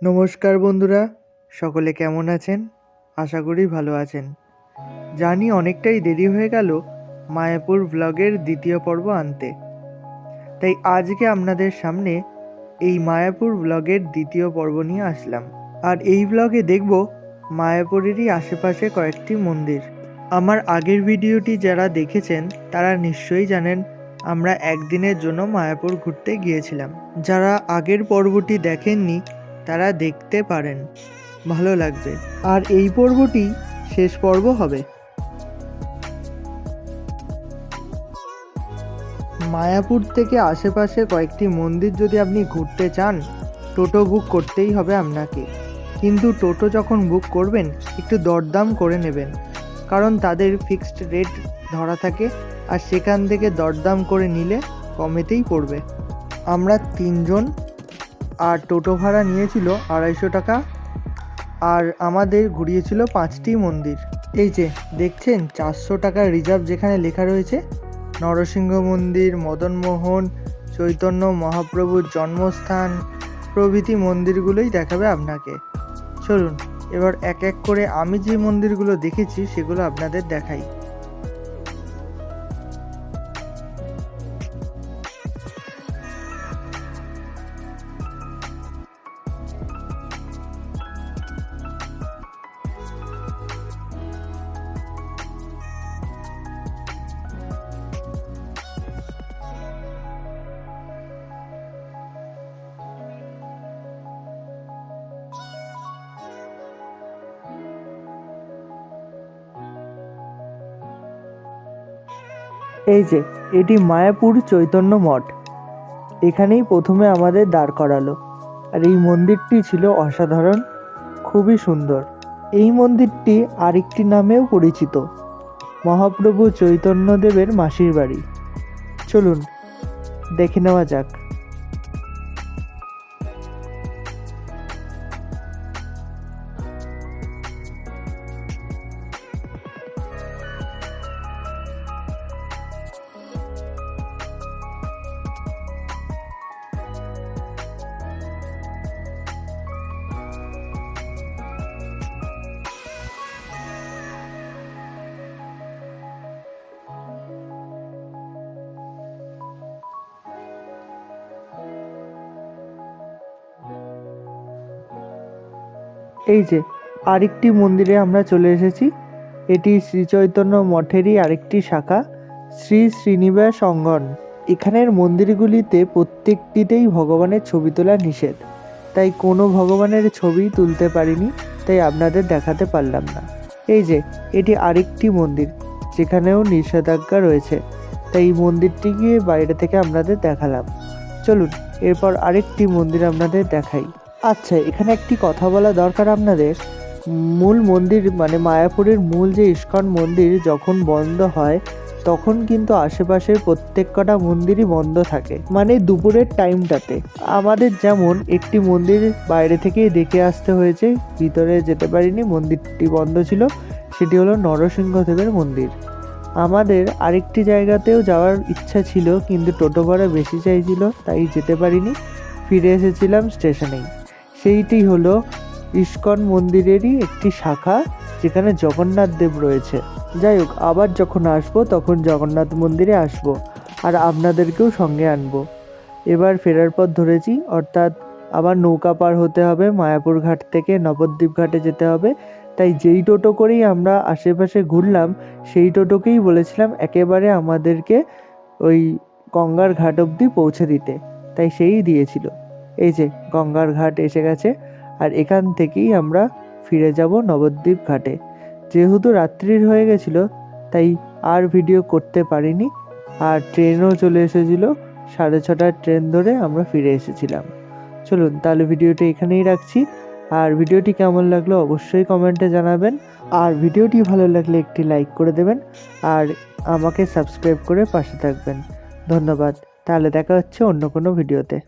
নমস্কার বন্ধুরা, সকলে কেমন আছেন? আশা করি ভালো আছেন। জানি অনেকটাই দেরি হয়ে গেল মায়াপুর ব্লগের দ্বিতীয় পর্ব আনতে, তাই আজকে আপনাদের সামনে এই মায়াপুর ব্লগের দ্বিতীয় পর্ব নিয়ে আসলাম। আর এই ব্লগে দেখব মায়াপুরেরই আশেপাশে কয়েকটি মন্দির। আমার আগের ভিডিওটি যারা দেখেছেন তারা নিশ্চয়ই জানেন আমরা একদিনের জন্য মায়াপুর ঘুরতে গিয়েছিলাম। যারা আগের পর্বটি দেখেননি তারা দেখতে পারেন, ভালো লাগবে। আর এই পর্বটি শেষ পর্ব হবে। মায়াপুর থেকে আশেপাশে কয়েকটি মন্দির যদি আপনি ঘুরতে চান, টোটো বুক করতেই হবে আপনাকে। কিন্তু টোটো যখন বুক করবেন একটু দরদাম করে নেবেন, কারণ তাদের ফিক্সড রেট ধরা থাকে, আর সেখান থেকে দরদাম করে নিলে কমেতেই পড়বে। আমরা 3 জন, আর টোটো ভাড়া নিয়েছিল 250 টাকা, আর আমাদের ঘুরিয়েছিল 5টি মন্দির। এই যে দেখছেন 400 টাকার রিজার্ভ যেখানে লেখা রয়েছে, নরসিংহ মন্দির, মদনমোহন, চৈতন্য মহাপ্রভুর জন্মস্থান প্রভৃতি মন্দিরগুলোই দেখাবে আপনাকে। চলুন এবার এক এক করে আমি যে মন্দিরগুলো দেখেছি সেগুলো আপনাদের দেখাই। এই যে এটি মায়াপুর চৈতন্য মঠ, এখানেই প্রথমে আমাদের দাঁড় করালো। আর এই মন্দিরটি ছিল অসাধারণ, খুবই সুন্দর। এই মন্দিরটি আরেকটি নামেও পরিচিত, মহাপ্রভু চৈতন্যদেবের মাসির বাড়ি। চলুন দেখে নেওয়া যাক। এই যে আরেকটি মন্দিরে আমরা চলে এসেছি। এটি শ্রী চৈতন্য মঠেরই আরেকটি শাখা, শ্রী শ্রীনিবাস অঙ্গন। এখানের মন্দিরগুলিতে প্রত্যেকটিতেই ভগবানের ছবি তোলা নিষেধ, তাই কোনো ভগবানের ছবি তুলতে পারিনি, তাই আপনাদের দেখাতে পারলাম না। এই যে এটি আরেকটি মন্দির যেখানেও নিষেধাজ্ঞা রয়েছে, তাই এই মন্দিরটি গিয়ে বাইরে থেকে আপনাদের দেখালাম। চলুন এরপর আরেকটি মন্দির আপনাদের দেখাই। আচ্ছা, এখানে একটি কথা বলা দরকার আপনাদের। মূল মন্দির মানে মায়াপুরের মূল যে ইস্কন মন্দির যখন বন্ধ হয় তখন কিন্তু আশেপাশের প্রত্যেক কটা মন্দিরই বন্ধ থাকে, মানে দুপুরের টাইমটাতে। আমাদের যেমন একটি মন্দির বাইরে থেকেই দেখে আসতে হয়েছে, ভিতরে যেতে পারিনি, মন্দিরটি বন্ধ ছিল। সেটি হলো নরসিংহদেবের মন্দির। আমাদের আরেকটি জায়গাতেও যাওয়ার ইচ্ছা ছিল, কিন্তু টোটো ভাড়া বেশি চাইছিল, তাই যেতে পারিনি, ফিরে এসেছিলাম স্টেশনেই। সেইটি হলো ইস্কন মন্দিরেরই একটি শাখা, যেখানে জগন্নাথ দেব রয়েছে। যাই হোক, আবার যখন আসবো তখন জগন্নাথ মন্দিরে আসবো, আর আপনাদেরকেও সঙ্গে আনবো। এবার ফেরার পথ ধরেছি, অর্থাৎ আবার নৌকা পার হতে হবে, মায়াপুর ঘাট থেকে নবদ্বীপ ঘাটে যেতে হবে। তাই যেই টোটো করেই আমরা আশেপাশে ঘুরলাম সেই টোটোকেই বলেছিলাম একেবারে আমাদেরকে ওই গঙ্গার ঘাট অবধি পৌঁছে দিতে, তাই সেই দিয়েছিল। এই যে গঙ্গার ঘাট এসে গেছে, আর এখান থেকেই আমরা ফিরে যাব নবদ্বীপ ঘাটে। যেহেতু রাত্রির হয়ে গেছিলো তাই আর ভিডিও করতে পারিনি, আর ট্রেনও চলে এসেছিলো, 6:30টার ট্রেন ধরে আমরা ফিরে এসেছিলাম। চলুন তাহলে ভিডিওটি এখানেই রাখছি। আর ভিডিওটি কেমন লাগলো অবশ্যই কমেন্টে জানাবেন, আর ভিডিওটি ভালো লাগলে একটি লাইক করে দেবেন, আর আমাকে সাবস্ক্রাইব করে পাশে থাকবেন। ধন্যবাদ। তাহলে দেখা হচ্ছে অন্য কোনো ভিডিওতে।